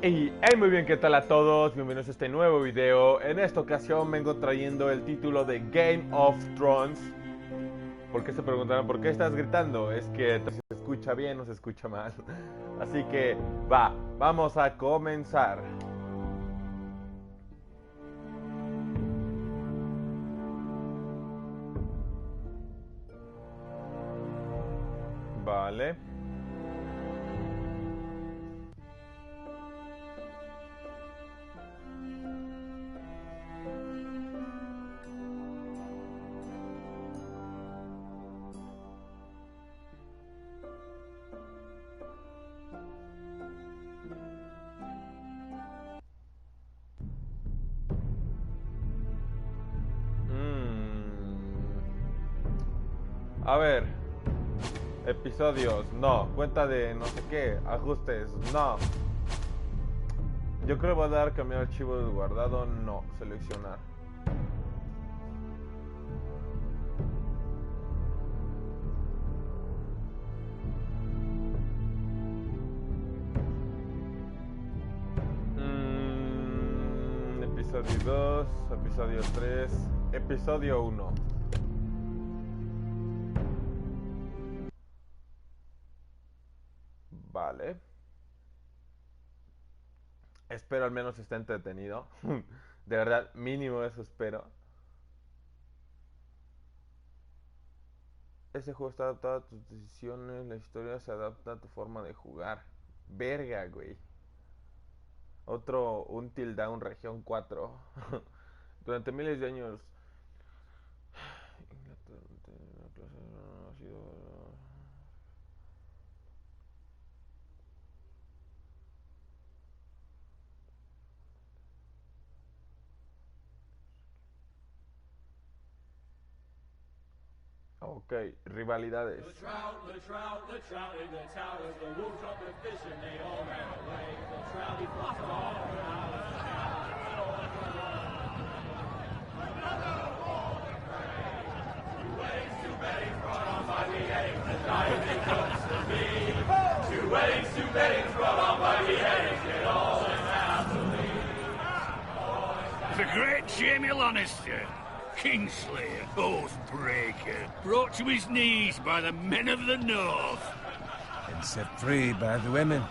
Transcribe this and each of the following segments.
Y hey, muy bien, ¿qué tal a todos? Bienvenidos a este nuevo video. En esta ocasión vengo trayendo el título de Game of Thrones. ¿Por qué se preguntarán por qué estás gritando? Es que se escucha bien o se escucha mal. Así que vamos a comenzar. Vale. A ver, episodios, no, cuenta de no sé qué, ajustes, no. Yo creo que voy a dar cambiar archivo de guardado, no, seleccionar. Episodio 2, episodio 3, episodio 1. Vale. Espero al menos esté entretenido. De verdad, mínimo eso espero. Ese juego está adaptado a tus decisiones. La historia se adapta a tu forma de jugar. Verga, güey. Otro Until Dawn región 4. Durante miles de años Ok, rivalidades. The great Jamie Lannister, Kingslayer, Oathbreaker, brought to his knees by the men of the North. And set free by the women.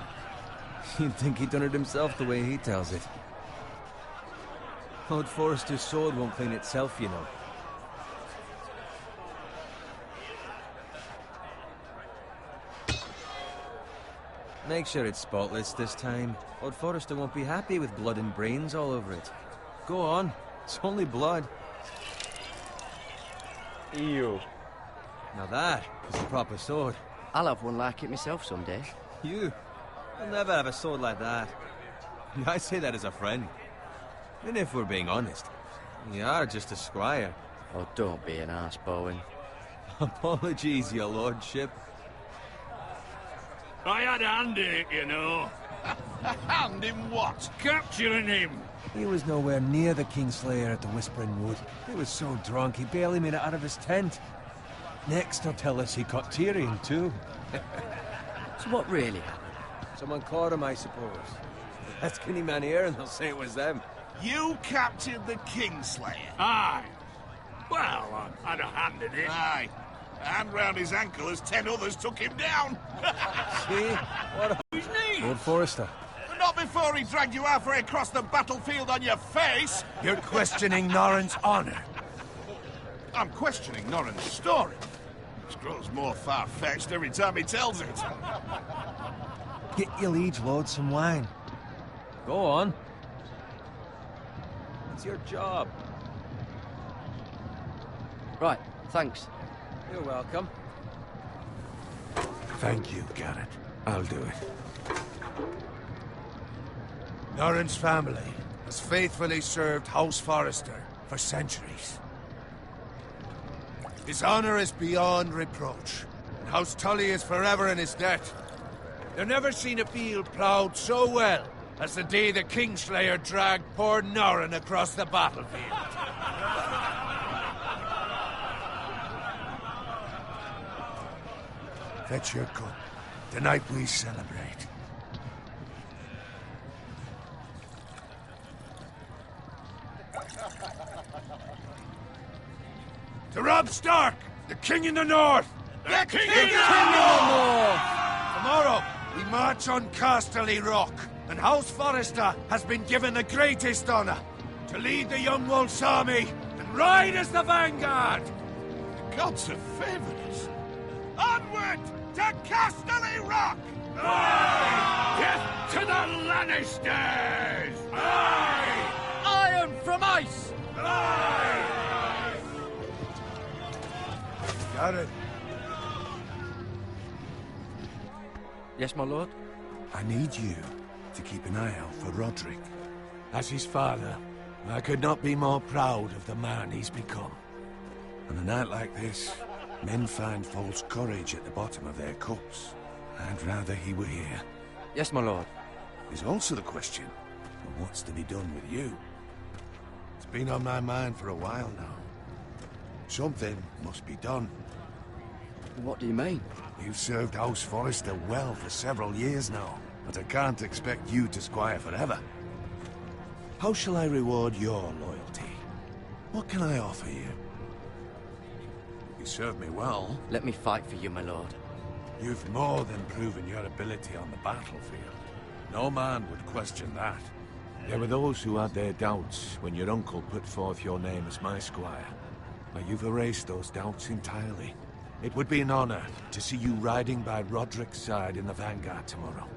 You'd think he'd done it himself the way he tells it. Lord Forrester's sword won't clean itself, you know. Make sure it's spotless this time. Lord Forrester won't be happy with blood and brains all over it. Go on. It's only blood. Ew. Now that is a proper sword. I'll have one like it myself someday. You? You'll never have a sword like that. I say that as a friend. And if we're being honest, you are just a squire. Oh, don't be an arse, Bowen. Apologies, your lordship. I had a hand in it, you know. A hand in what? Capturing him. He was nowhere near the Kingslayer at the Whispering Wood. He was so drunk he barely made it out of his tent. Next he'll tell us he caught Tyrion too. So what really happened? Someone caught him, I suppose. Ask any man here and they'll say it was them. You captured the Kingslayer? Aye. Well, I had a hand in it. Aye. A hand round his ankle as 10 others took him down. See? What a... His name? Lord Forrester. Not before he dragged you halfway across the battlefield on your face. You're questioning Norrin's honor. I'm questioning Norrin's story. It grows more far-fetched every time he tells it. Get your liege lord some wine. Go on. It's your job. Right, thanks. You're welcome. Thank you, Garrett. I'll do it. Norrin's family has faithfully served House Forrester for centuries. His honor is beyond reproach, and House Tully is forever in his debt. They've never seen a field ploughed so well as the day the Kingslayer dragged poor Norrin across the battlefield. Fetch your cup. Tonight we celebrate. To Robb Stark, the king in the north! The king in in the north! Tomorrow, we march on Casterly Rock, and House Forrester has been given the greatest honor to lead the Young Wolf's army and ride as the vanguard! The gods have favored us. Onward to Casterly Rock! Aye! Death to the Lannisters! Aye! Iron from ice! Aye! Garrett, Yes, my lord? I need you to keep an eye out for Roderick. As his father, I could not be more proud of the man he's become. On a night like this, men find false courage at the bottom of their cups. I'd rather he were here. Yes, my lord. There's also the question of what's to be done with you. It's been on my mind for a while now. Something must be done. What do you mean? You've served House Forrester well for several years now, but I can't expect you to squire forever. How shall I reward your loyalty? What can I offer you? You served me well. Let me fight for you, my lord. You've more than proven your ability on the battlefield. No man would question that. There were those who had their doubts when your uncle put forth your name as my squire. But you've erased those doubts entirely. It would be an honor to see you riding by Roderick's side in the vanguard tomorrow.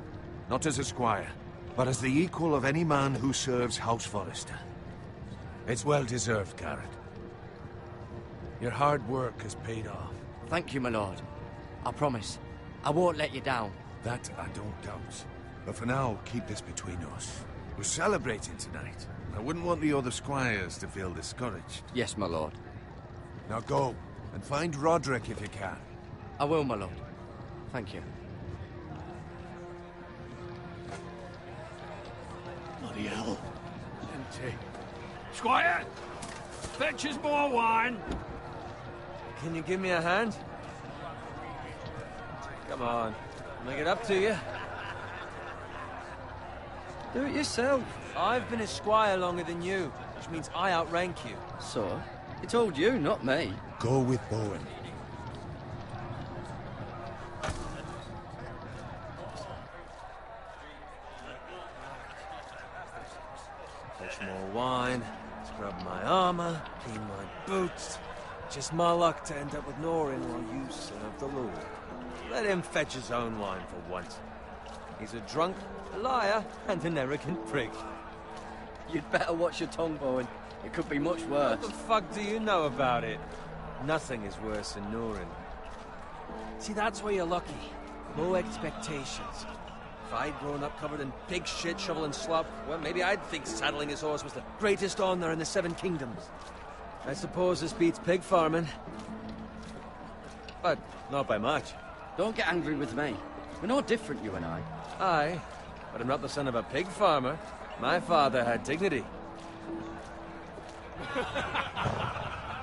Not as a squire, but as the equal of any man who serves House Forrester. It's well deserved, Garrett. Your hard work has paid off. Thank you, my lord. I promise. I won't let you down. That I don't doubt. But for now, keep this between us. We're celebrating tonight. I wouldn't want the other squires to feel discouraged. Yes, my lord. Now go, and find Roderick if you can. I will, my lord. Thank you. Bloody hell. Empty. Squire! Fetch us more wine! Can you give me a hand? Come on, make it up to you. Do it yourself. I've been a squire longer than you, which means I outrank you. So? He told you, not me. Go with Bowen. Fetch more wine, scrub my armor, clean my boots. Just my luck to end up with Norin while you serve the Lord. Let him fetch his own wine for once. He's a drunk, a liar, and an arrogant prick. You'd better watch your tongue, Bowen. It could be much worse. What the fuck do you know about it? Nothing is worse than Norin. See, that's where you're lucky. Low expectations. If I'd grown up covered in pig shit, shovel and slop, well, maybe I'd think saddling his horse was the greatest honor in the Seven Kingdoms. I suppose this beats pig farming. But not by much. Don't get angry with me. We're no different, you and I. Aye, but I'm not the son of a pig farmer. My father had dignity.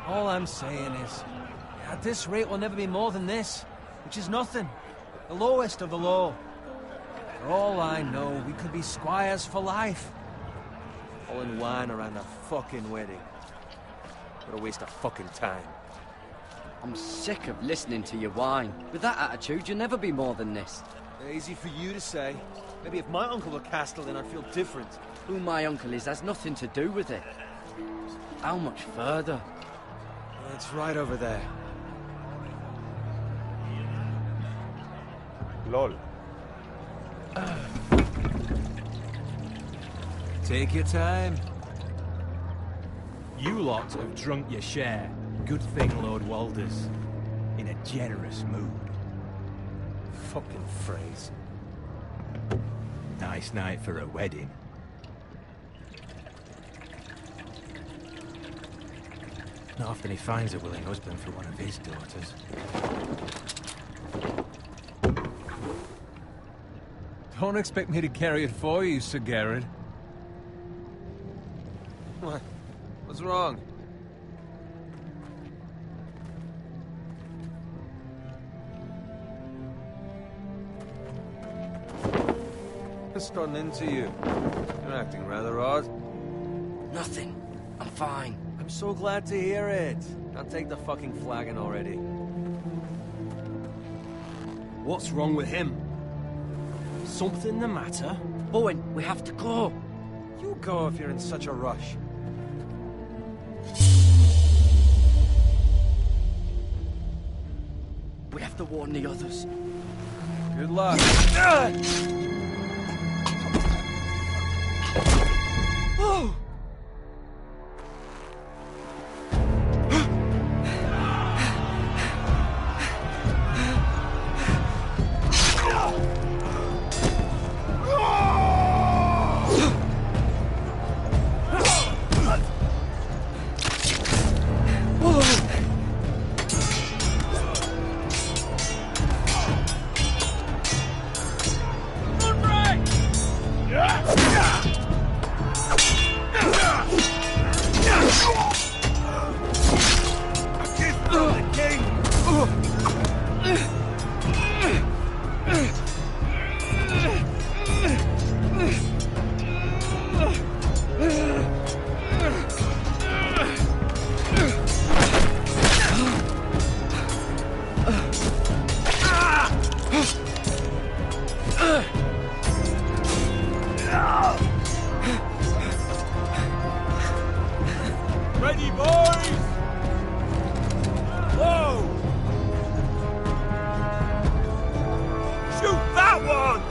All I'm saying is, at this rate we'll never be more than this, which is nothing. The lowest of the low. For all I know, we could be squires for life. Pulling wine around a fucking wedding. What a waste of fucking time. I'm sick of listening to your whine. With that attitude, you'll never be more than this. Easy for you to say. Maybe if my uncle were Castellan, I'd feel different. Who my uncle is has nothing to do with it. How much further? It's right over there. LOL. Take your time. You lot have drunk your share. Good thing Lord Walder's in a generous mood. Fucking phrase. Nice night for a wedding. Not often he finds a willing husband for one of his daughters. Don't expect me to carry it for you, Sir Garrett. What? What's wrong? It's starting into you. You're acting rather odd. Nothing. I'm fine. I'm so glad to hear it. Can't take the fucking flagon already. What's wrong with him? Something the matter? Owen, we have to go. You go if you're in such a rush. We have to warn the others. Good luck. Oh! Ready, boys! Whoa! Shoot that one!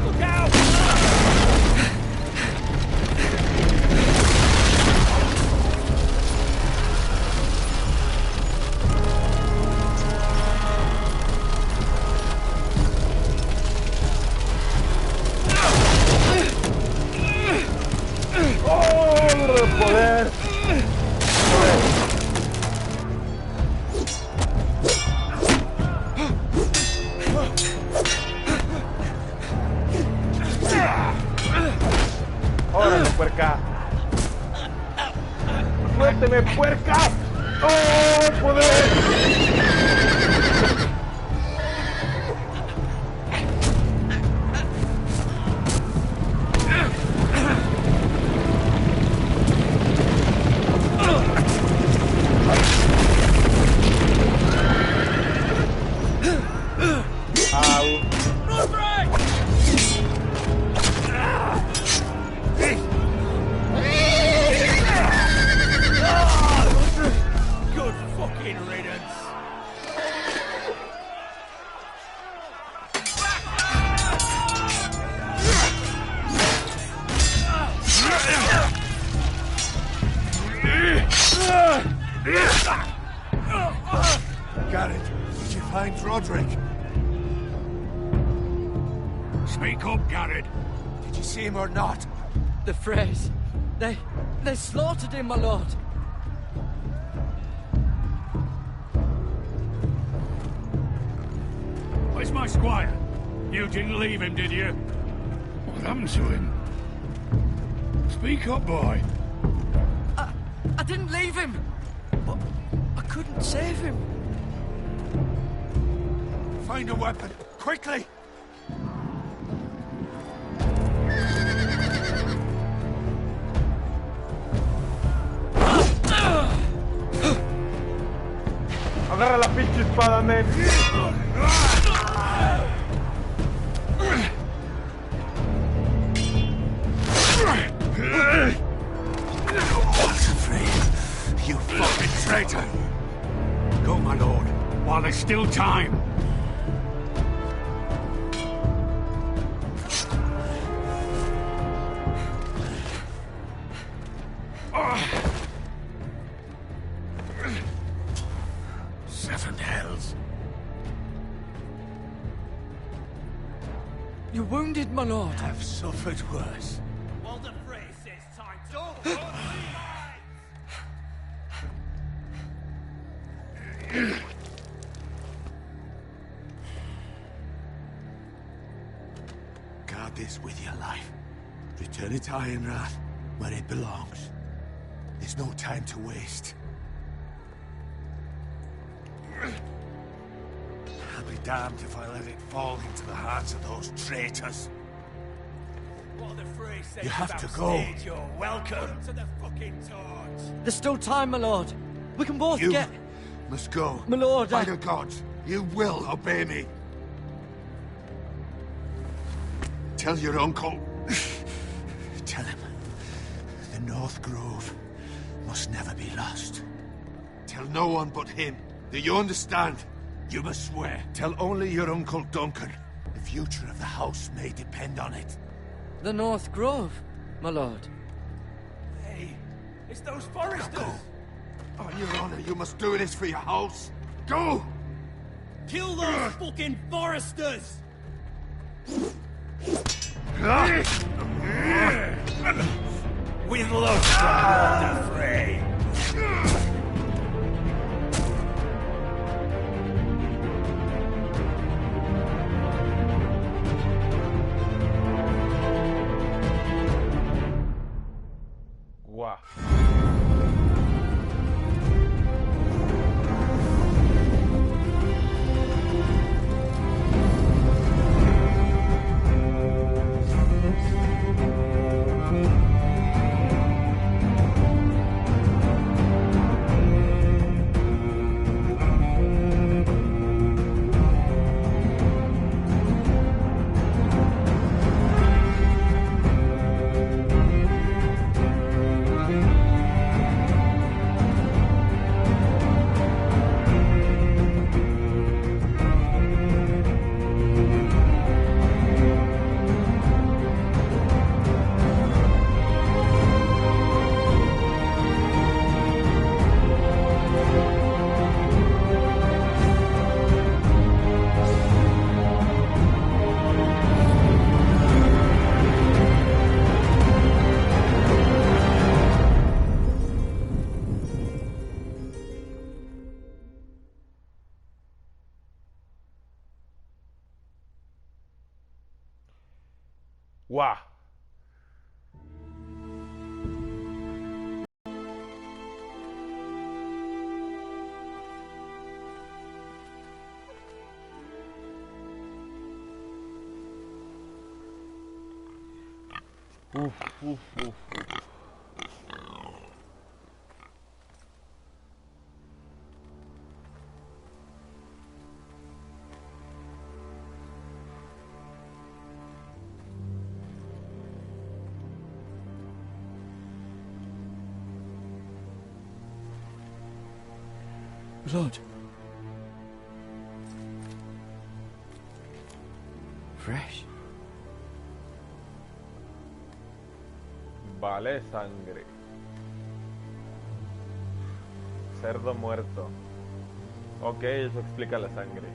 Look out! Poder. ¡Órale, puerca! ¡Suélteme, puerca! ¡Oh, poder! Good fucking riddance! Garrett, did you find Roderick? Speak up, Garrett. Did you see him or not? The Freys. They slaughtered him, my lord. Where's my squire? You didn't leave him, did you? What happened to him? Speak up, boy. I didn't leave him. But I couldn't save him. Find a weapon, quickly! Agarra la pinche espada, men. You fucking traitor! Go, my lord, while there's still time. Seven hells. You're wounded, my lord. I've suffered worse. Well, the phrase says time to... Guard this with your life. Return it to Ironrath. where it belongs. There's no time to waste. I'll be damned if I let it fall into the hands of those traitors. You have to go. You're welcome to the fucking torch. There's still time, my lord. We can both You get... must go. My lord, By the gods, you will obey me. Tell your uncle. Tell him the North Grove must never be lost. Tell no one but him. Do you understand? You must swear. Tell only your Uncle Duncan. The future of the house may depend on it. The North Grove, my lord. Hey, it's those foresters. Go. On your honor, you must do this for your house. Go! Kill those fucking foresters! With love from the fray. Guau. Guau. Uf. Lord. Fresh. Vale, sangre. Cerdo muerto. Ok, eso explica la sangre.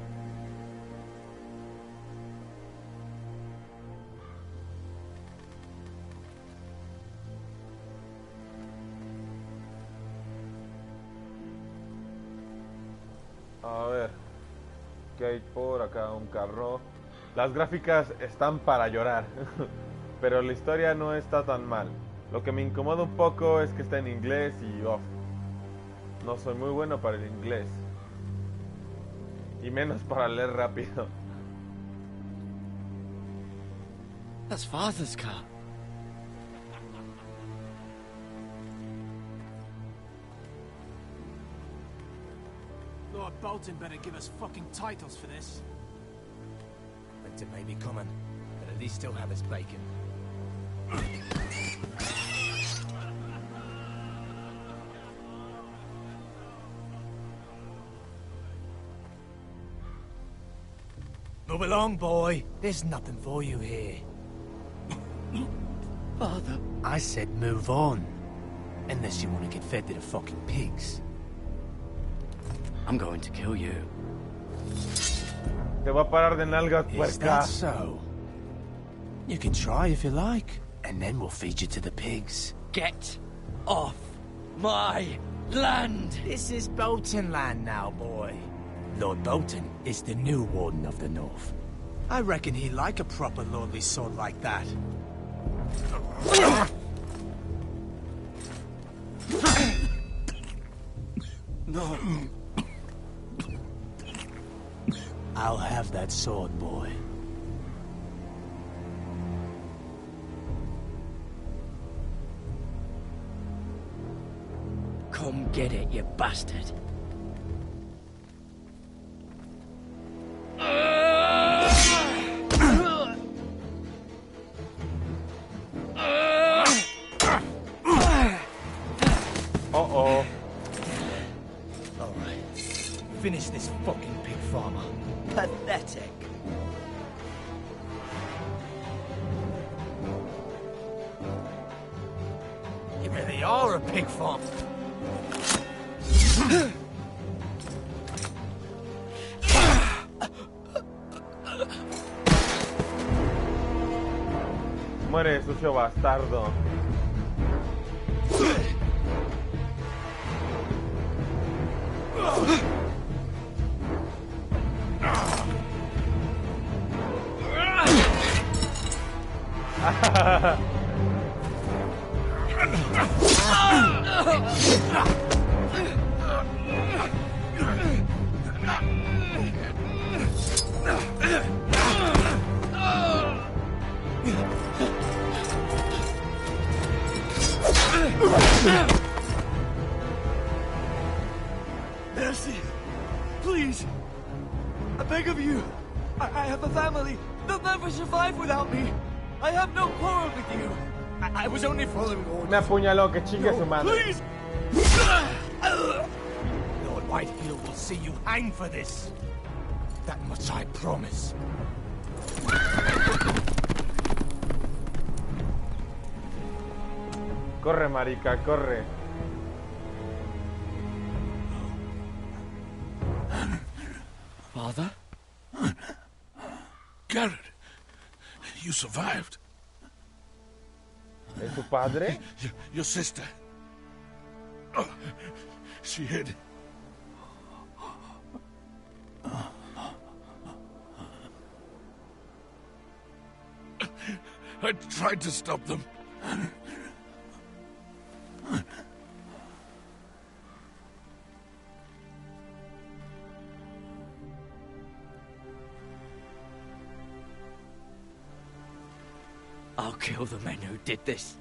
A ver, ¿qué hay por acá? Un carro. Las gráficas están para llorar, pero la historia no está tan mal. Lo que me incomoda un poco es que está en inglés y no soy muy bueno para el inglés. Y menos para leer rápido. That's Father's car. Lord Bolton better give us fucking titles for this. Winter may be coming, but at least he'll have his bacon. Move along, boy. There's nothing for you here. Father. I said move on. Unless you want to get fed to the fucking pigs. I'm going to kill you. Te va a parar de nalgas, Is puerca. that so? You can try if you like, and then we'll feed you to the pigs. Get off my land! This is Bolton land now, boy. Lord Bolton is the new Warden of the North. I reckon he'd like a proper lordly sword like that. No. I'll have that sword, boy. Come get it, you bastard. Uh-oh. Alright. Finish this fucking pig farmer. Pathetic. You really are a pig farmer. Muere, sucio bastardo. Mercy, please. I beg of you. I have a family. They'll never survive without me. I have no quarrel with you. I was only following orders. Me apuñaló, que chingue su madre. Please! Lord Whitefield will see you hang for this. That much I promise. Corre, marica, corre. Father? Garrett, you survived. ¿Es su padre? Your sister. Oh, she hid. I tried to stop them. I'll kill the men who did this.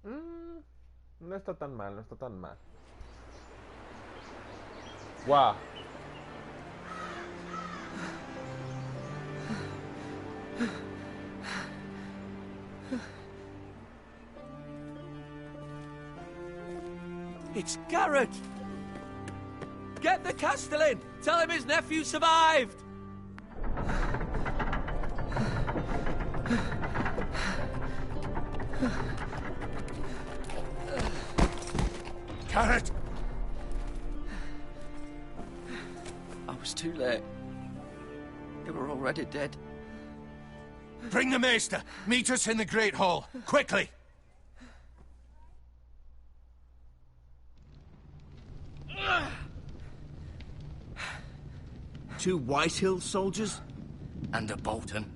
No está tan mal, no está tan mal. Wow. It's Garrett! Get the Castellan! Tell him his nephew survived! Garrett! I was too late. They were already dead. Bring the Maester! Meet us in the Great Hall! Quickly! Two Whitehill soldiers? And a Bolton.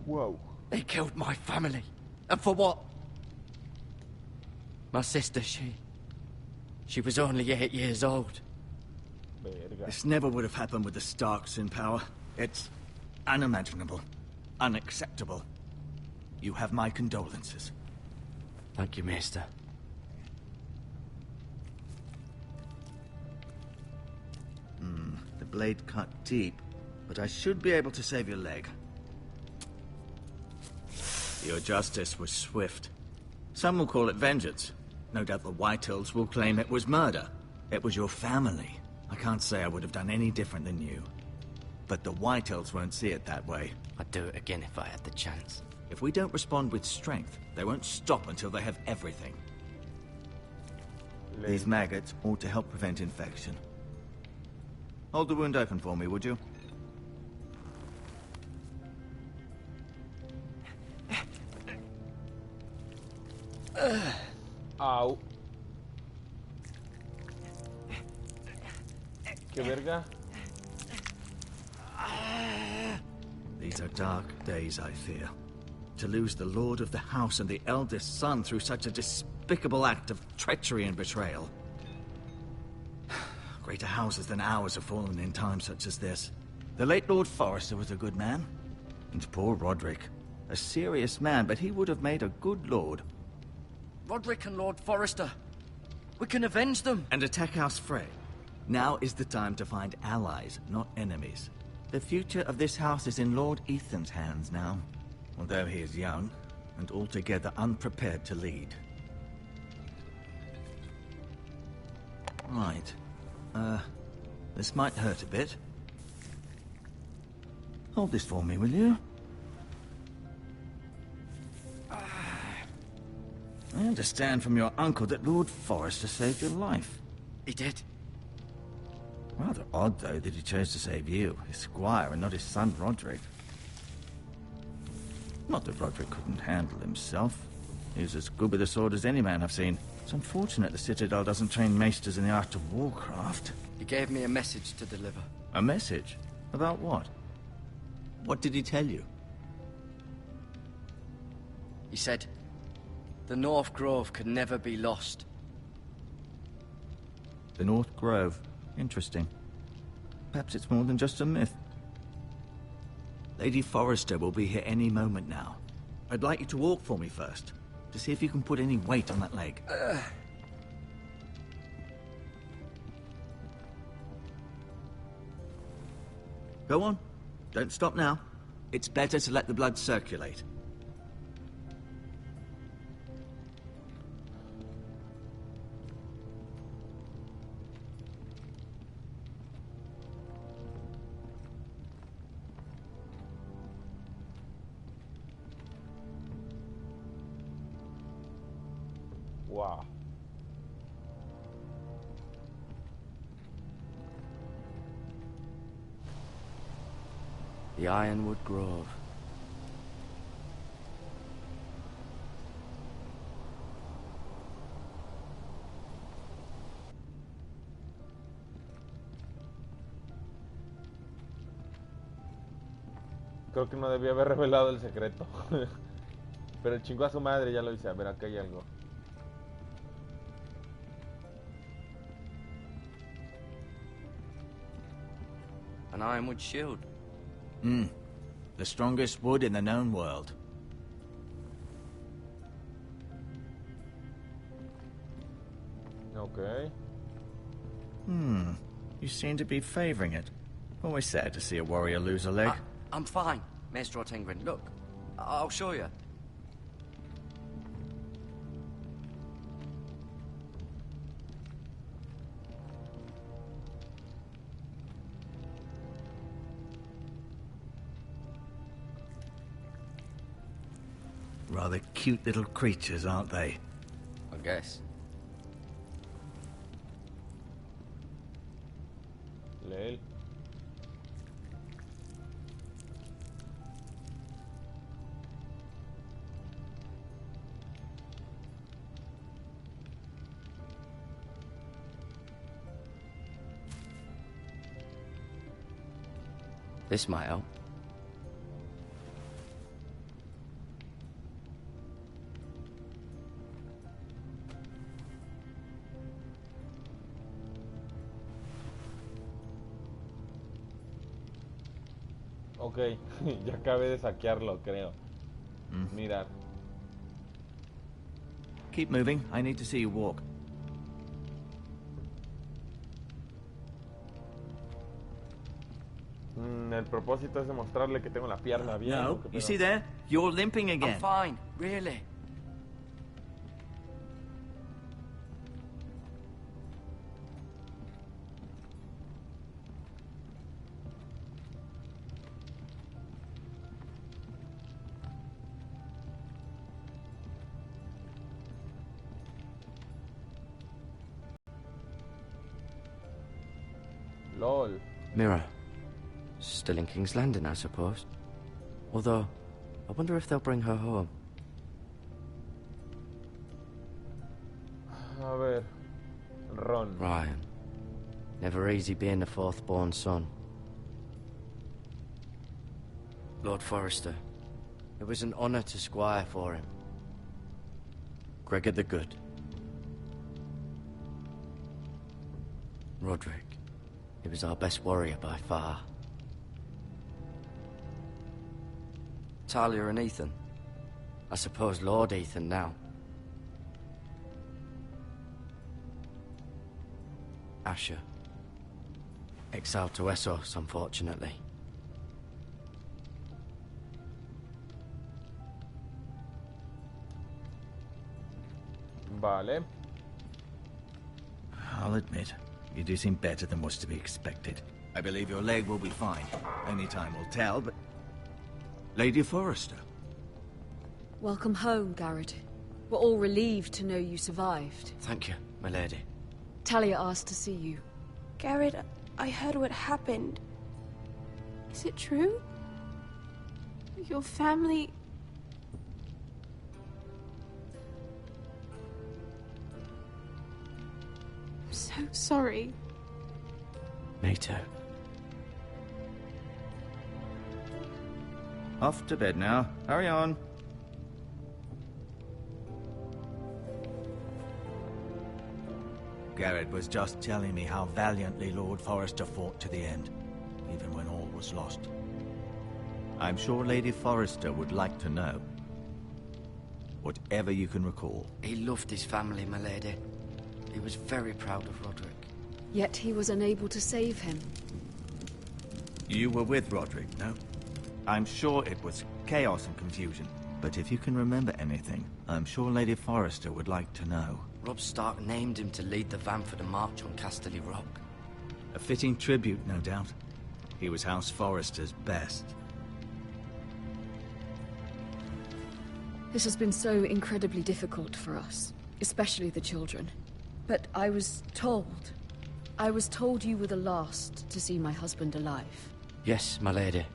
Whoa. They killed my family. And for what? My sister, she was only 8 years old. Verga. This never would have happened with the Starks in power. It's unimaginable. Unacceptable. You have my condolences. Thank you, Maester. The blade cut deep, but I should be able to save your leg. Your justice was swift. Some will call it vengeance. No doubt the Whitehills will claim it was murder. It was your family. I can't say I would have done any different than you. But the Whitehills won't see it that way. I'd do it again if I had the chance. If we don't respond with strength, they won't stop until they have everything. These maggots ought to help prevent infection. Hold the wound open for me, would you? Au. ¿Qué verga? The These are dark days, I fear. To lose the lord of the house and the eldest son through such a despicable act of treachery and betrayal. Greater houses than ours have fallen in times such as this. The late Lord Forrester was a good man. And poor Roderick. A serious man, but he would have made a good lord. Roderick and Lord Forrester. We can avenge them. And attack House Frey. Now is the time to find allies, not enemies. The future of this house is in Lord Ethan's hands now. Although he is young, and altogether unprepared to lead. Right. This might hurt a bit. Hold this for me, will you? I understand from your uncle that Lord Forrester saved your life. He did. Rather odd, though, that he chose to save you, his squire, and not his son Roderick. Not that Roderick couldn't handle himself. He was as good with a sword as any man I've seen. It's unfortunate the Citadel doesn't train maesters in the art of warcraft. He gave me a message to deliver. A message? About what? What did he tell you? He said, the North Grove could never be lost. The North Grove? Interesting. Perhaps it's more than just a myth. Lady Forrester will be here any moment now. I'd like you to walk for me first, to see if you can put any weight on that leg. Go on. Don't stop now. It's better to let the blood circulate. Wow. The Ironwood Grove. Creo que no debía haber revelado el secreto. Pero chingó a su madre, ya lo hice. A ver, acá hay algo. An ironwood shield. The strongest wood in the known world. Okay. You seem to be favoring it. Always sad to see a warrior lose a leg. I'm fine, Maester Ortengrin. Look, I'll show you. Rather cute little creatures, aren't they? I guess. Leel. This might help. Ok, ya acabé de saquearlo, creo. Mirar. Keep moving. I need to see you walk. El propósito es demostrarle que tengo la pierna bien. No, ¿o qué you pedo? see there? You're limping again. I'm fine, really. LOL. Mirror. Still in King's Landing, I suppose. Although, I wonder if they'll bring her home. A ver. Ron. Ryan. Never easy being the fourth-born son. Lord Forrester, it was an honor to squire for him. Gregor the Good. Roderick, he was our best warrior by far. Talia and Ethan. I suppose Lord Ethan now. Asher. Exiled to Essos, unfortunately. Vale. I'll admit, you do seem better than was to be expected. I believe your leg will be fine. Only time will tell, but... Lady Forrester. Welcome home, Garrett. We're all relieved to know you survived. Thank you, my lady. Talia asked to see you. Garrett, I heard what happened. Is it true? Your family... I'm so sorry. Me too. Off to bed now. Hurry on. Garrett was just telling me how valiantly Lord Forrester fought to the end, even when all was lost. I'm sure Lady Forrester would like to know. Whatever you can recall. He loved his family, my lady. He was very proud of Roderick. Yet he was unable to save him. You were with Roderick, no? I'm sure it was chaos and confusion. But if you can remember anything, I'm sure Lady Forrester would like to know. Robb Stark named him to lead the van for the march on Casterly Rock. A fitting tribute, no doubt. He was House Forrester's best. This has been so incredibly difficult for us, especially the children. But I was told you were the last to see my husband alive. Yes, my lady.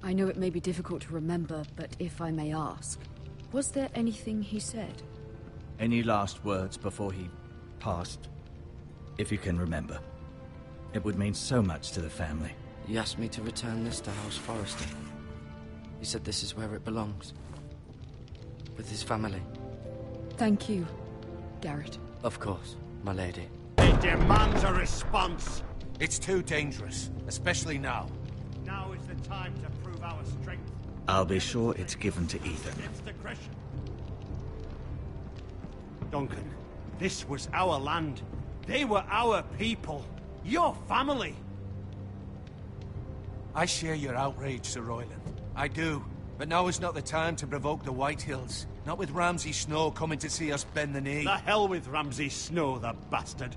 I know it may be difficult to remember, but if I may ask, was there anything he said? Any last words before he passed? If you can remember. It would mean so much to the family. He asked me to return this to House Forrester. He said this is where it belongs. With his family. Thank you, Garrett. Of course, my lady. It demands a response. It's too dangerous, especially now. Now is the time to prove our strength. I'll be sure it's given to Ethan. Against aggression. Duncan, this was our land. They were our people. Your family. I share your outrage, Sir Royland. I do. But now is not the time to provoke the Whitehills. Not with Ramsay Snow coming to see us bend the knee. The hell with Ramsay Snow, the bastard.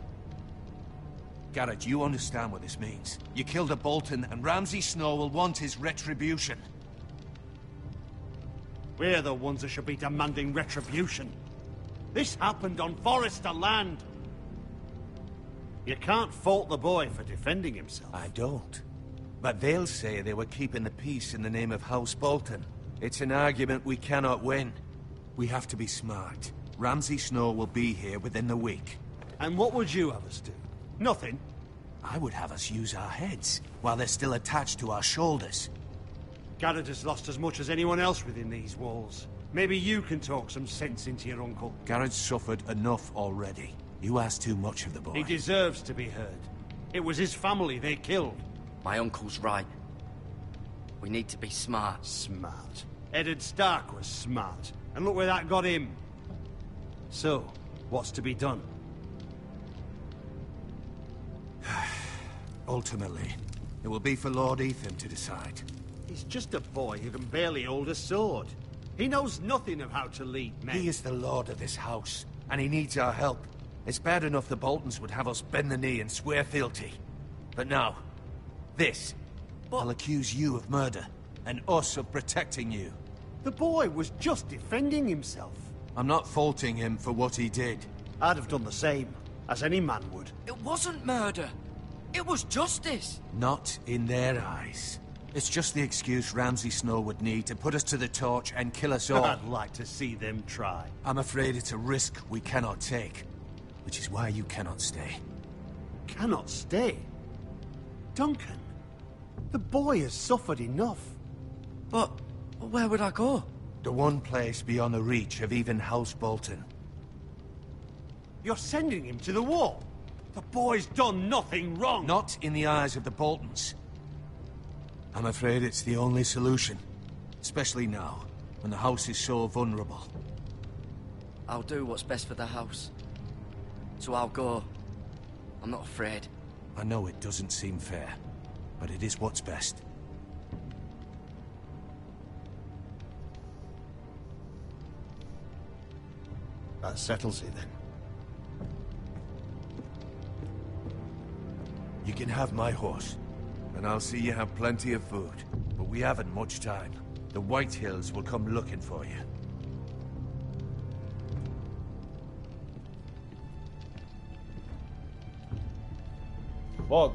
Garrett, you understand what this means. You killed a Bolton, and Ramsay Snow will want his retribution. We're the ones that should be demanding retribution. This happened on Forrester land. You can't fault the boy for defending himself. I don't. But they'll say they were keeping the peace in the name of House Bolton. It's an argument we cannot win. We have to be smart. Ramsay Snow will be here within the week. And what would you have us do? Nothing. I would have us use our heads, while they're still attached to our shoulders. Garrett has lost as much as anyone else within these walls. Maybe you can talk some sense into your uncle. Garrett's suffered enough already. You ask too much of the boy. He deserves to be heard. It was his family they killed. My uncle's right. We need to be smart. Smart. Eddard Stark was smart. And look where that got him. So, what's to be done? Ultimately, it will be for Lord Ethan to decide. He's just a boy who can barely hold a sword. He knows nothing of how to lead men. He is the lord of this house, and he needs our help. It's bad enough the Boltons would have us bend the knee and swear fealty. But now, this. I'll accuse you of murder, and us of protecting you. The boy was just defending himself. I'm not faulting him for what he did. I'd have done the same, as any man would. It wasn't murder. It was justice. Not in their eyes. It's just the excuse Ramsay Snow would need to put us to the torch and kill us all. I'd like to see them try. I'm afraid it's a risk we cannot take, which is why you cannot stay. Cannot stay? Duncan, the boy has suffered enough. But where would I go? The one place beyond the reach of even House Bolton. You're sending him to the wall? The boy's done nothing wrong. Not in the eyes of the Boltons. I'm afraid it's the only solution. Especially now, when the house is so vulnerable. I'll do what's best for the house. So I'll go. I'm not afraid. I know it doesn't seem fair, but it is what's best. That settles it then. You can have my horse, and I'll see you have plenty of food. But we haven't much time. The White Hills will come looking for you. Fuck.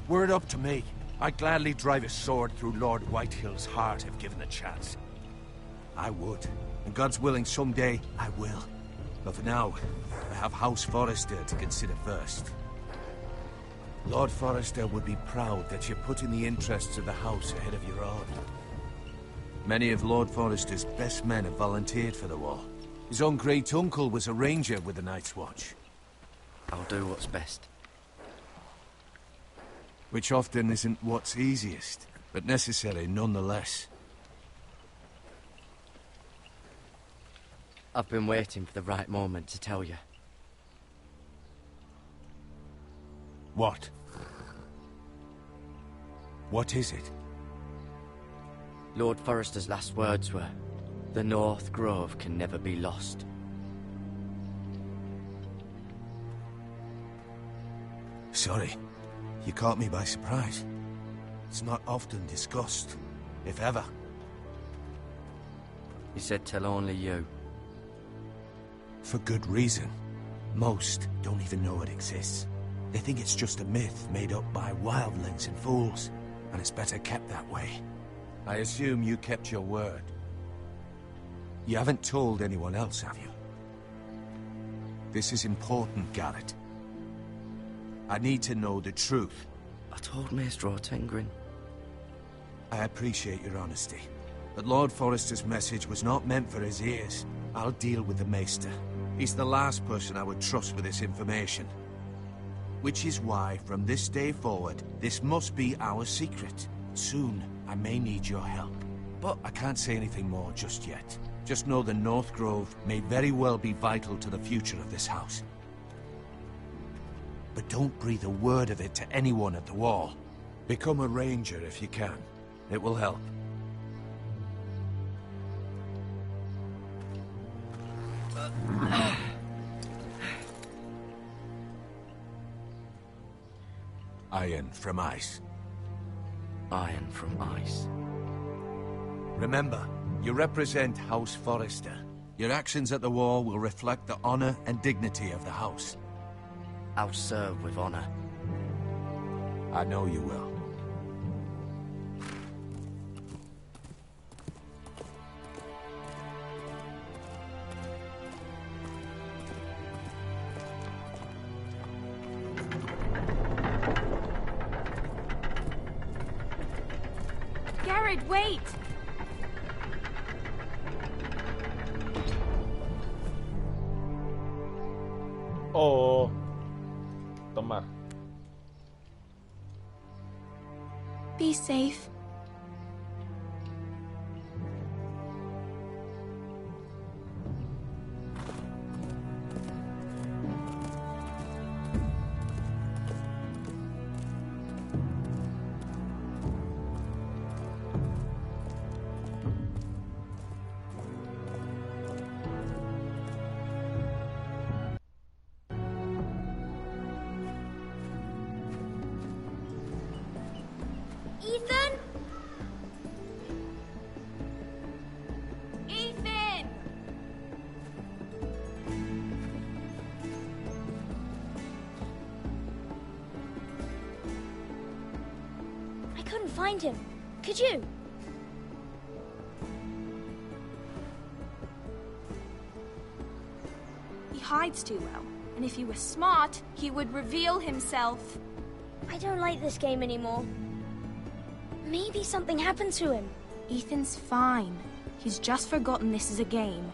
Were it up to me, I'd gladly drive a sword through Lord Whitehill's heart if given the chance. I would. And God's willing, someday I will. But for now, I have House Forrester to consider first. Lord Forrester would be proud that you're putting the interests of the house ahead of your own. Many of Lord Forrester's best men have volunteered for the war. His own great-uncle was a ranger with the Night's Watch. I'll do what's best. Which often isn't what's easiest, but necessary nonetheless. I've been waiting for the right moment to tell you. What? What is it? Lord Forrester's last words were, "The North Grove can never be lost." Sorry. You caught me by surprise. It's not often discussed, if ever. He said tell only you. For good reason. Most don't even know it exists. They think it's just a myth made up by wildlings and fools, and it's better kept that way. I assume you kept your word. You haven't told anyone else, have you? This is important, Garrett. I need to know the truth. I told Maestro Tengrin. I appreciate your honesty, but Lord Forrester's message was not meant for his ears. I'll deal with the Maester. He's the last person I would trust with this information. Which is why, from this day forward, this must be our secret. Soon, I may need your help. But I can't say anything more just yet. Just know the North Grove may very well be vital to the future of this house. But don't breathe a word of it to anyone at the wall. Become a ranger if you can. It will help. Iron from ice. Iron from ice. Remember, you represent House Forrester. Your actions at the war will reflect the honor and dignity of the house. I'll serve with honor. I know you will. Garrett, wait! Oh. Tomar. Be safe. Ethan? Ethan! I couldn't find him. Could you? He hides too well, and if he were smart, he would reveal himself. I don't like this game anymore. Maybe something happened to him. Ethan's fine. He's just forgotten this is a game.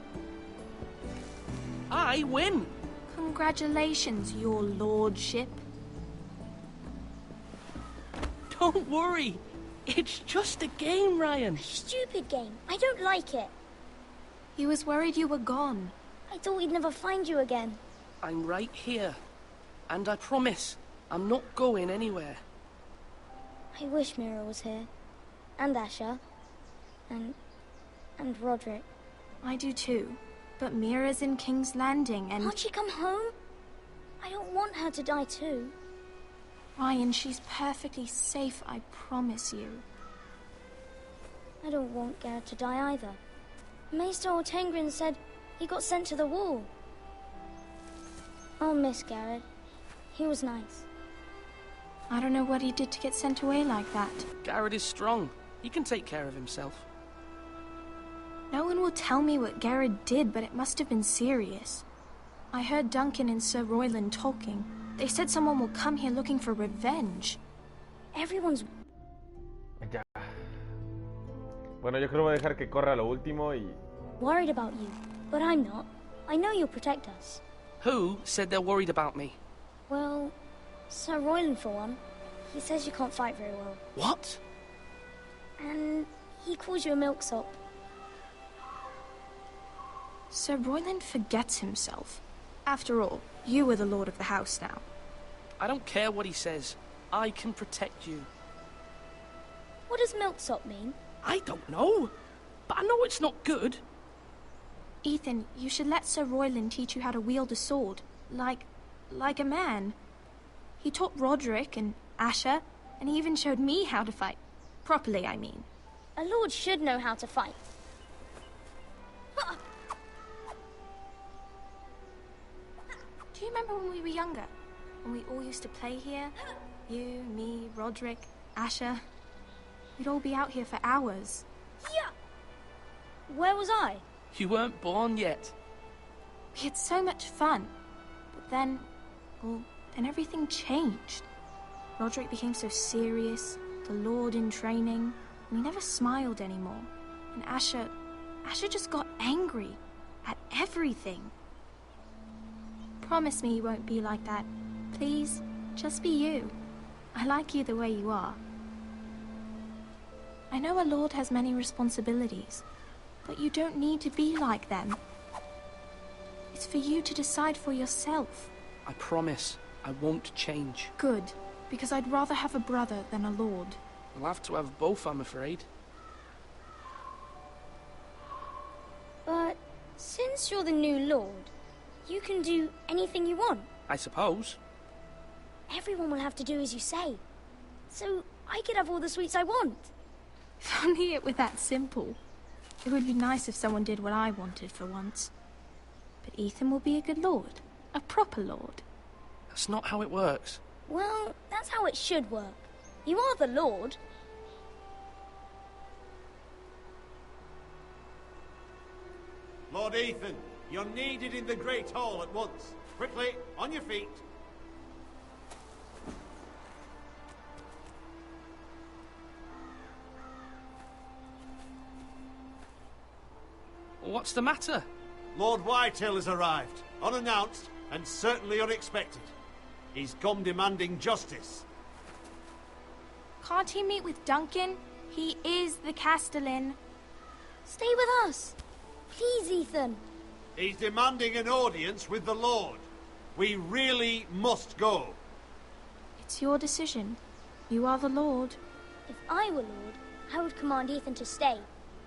I win! Congratulations, your lordship. Don't worry. It's just a game, Ryan. Stupid game. I don't like it. He was worried you were gone. I thought we'd never find you again. I'm right here. And I promise, I'm not going anywhere. I wish Mira was here. And Asher. And Roderick. I do too. But Mira's in King's Landing and... Can't she come home? I don't want her to die too. Ryan, she's perfectly safe, I promise you. I don't want Garrett to die either. Maester Ortengrin said he got sent to the wall. I'll miss Garrett. He was nice. I don't know what he did to get sent away like that. Garrett is strong. He can take care of himself. No one will tell me what Garrett did, but it must have been serious. I heard Duncan and Sir Royland talking. They said someone will come here looking for revenge. Everyone's... Ya. Bueno, yo creo que voy a dejar que corra lo último y... worried about you, but I'm not. I know you'll protect us. Who said they're worried about me? Well, Sir Royland for one. He says you can't fight very well. What? And he calls you a milksop. Sir Royland forgets himself. After all, you are the lord of the house now. I don't care what he says. I can protect you. What does milksop mean? I don't know, but I know it's not good. Ethan, you should let Sir Royland teach you how to wield a sword. Like a man. He taught Roderick and Asher, and he even showed me how to fight. Properly, I mean. A lord should know how to fight. Do you remember when we were younger? When we all used to play here? You, me, Roderick, Asher. We'd all be out here for hours. Yeah. Where was I? You weren't born yet. We had so much fun. But then, well, then everything changed. Roderick became so serious, the Lord in training, and he never smiled anymore. And Asher just got angry at everything. Promise me you won't be like that. Please, just be you. I like you the way you are. I know a lord has many responsibilities, but you don't need to be like them. It's for you to decide for yourself. I promise I won't change. Good, because I'd rather have a brother than a lord. I'll have to have both, I'm afraid. But since you're the new lord, you can do anything you want. I suppose. Everyone will have to do as you say. So I could have all the sweets I want. If only it were that simple. It would be nice if someone did what I wanted for once. But Ethan will be a good lord. A proper lord. That's not how it works. Well, that's how it should work. You are the lord. Lord Ethan, you're needed in the Great Hall at once. Quickly, on your feet. What's the matter? Lord Whitehill has arrived, unannounced and certainly unexpected. He's come demanding justice. Can't he meet with Duncan? He is the Castellan. Stay with us. Please, Ethan. He's demanding an audience with the Lord. We really must go. It's your decision. You are the Lord. If I were Lord, I would command Ethan to stay,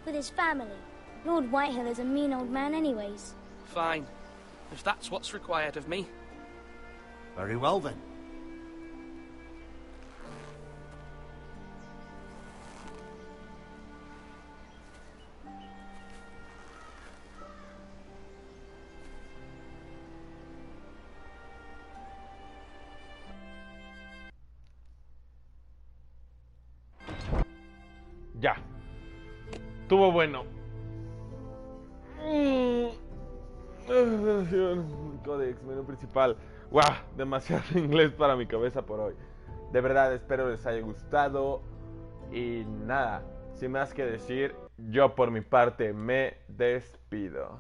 with his family. Lord Whitehill is a mean old man anyways. Fine. If that's what's required of me. Very well then. Ya. Estuvo bueno. Codex, menú principal. Wow, demasiado inglés para mi cabeza por hoy. De verdad, espero les haya gustado. Y nada, sin más que decir, yo por mi parte me despido.